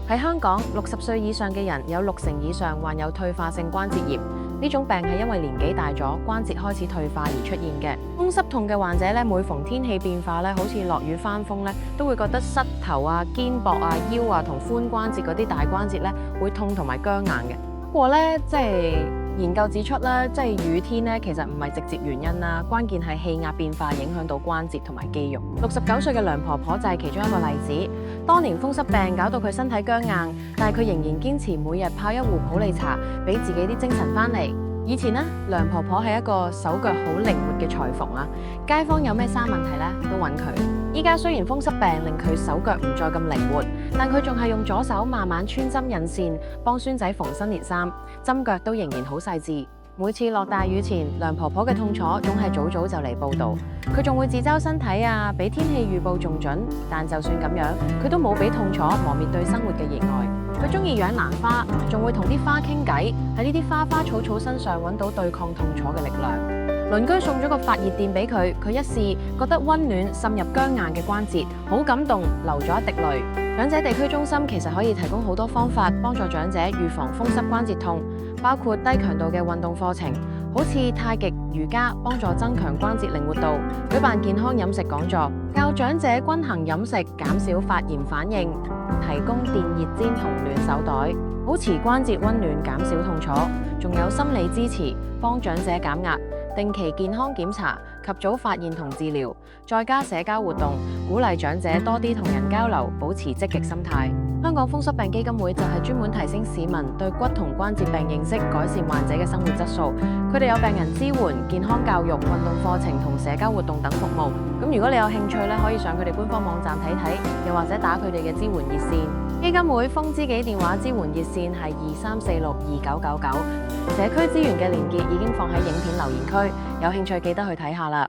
喺香港，60歲以上嘅人有60%以上患有退化性關節炎。呢種病係因為年紀大咗，關節開始退化而出現嘅。風濕痛嘅患者咧，每逢天氣變化咧，好似落雨翻風咧，都會覺得膝頭啊、肩膊啊、腰啊同髖關節嗰啲大關節咧會痛同埋僵硬嘅。不過咧，研究指出咧，雨天咧其實唔係直接原因啦，關鍵係氣壓變化影響到關節同埋肌肉。69歲嘅梁婆婆就係其中一個例子。當年風濕病搞到佢身體僵硬，但係佢仍然堅持每日泡一壺普洱茶，俾自己啲精神翻嚟。以前呢，梁婆婆係一個手腳好靈活嘅裁縫啊，街坊有咩衫問題咧都揾佢。依家雖然風濕病令佢手腳唔再咁靈活，但佢仲係用左手慢慢穿針引線，幫孫仔縫新年衫，針腳都仍然好細緻。每次落大雨前，梁婆婆嘅痛楚總係早早就嚟報到，佢仲會自嘲身體啊，比天氣預報仲準。但就算咁樣，佢都冇俾痛楚磨滅對生活嘅熱愛。佢中意養蘭花，仲會同啲花傾偈，喺呢啲花花草草身上揾到對抗痛楚嘅力量。鄰居送咗個發熱墊俾佢，佢一試覺得溫暖滲入僵硬嘅關節，好感動，流咗一滴淚。長者地區中心其實可以提供好多方法幫助長者預防風濕關節痛，包括低強度嘅運動課程，好似太極、瑜伽，幫助增強關節靈活度；舉辦健康飲食講座，教長者均衡飲食，減少發炎反應；提供電熱氈同暖手袋，保持關節溫暖，減少痛楚；仲有心理支持，幫長者減壓。定期健康檢查，及早發現同治療，再加社交活動，鼓勵長者多啲同人交流，保持積極心態。香港風濕病基金會就係專門提升市民對骨同關節病認識，改善患者嘅生活質素。佢哋有病人支援、健康教育、運動課程同社交活動等服務。咁如果你有興趣咧，可以上佢哋官方網站睇睇，又或者打佢哋嘅支援熱線。基金會風知己電話支援熱線係23462999。社區資源嘅連結已經放喺影片留言區，有興趣記得去睇下啦。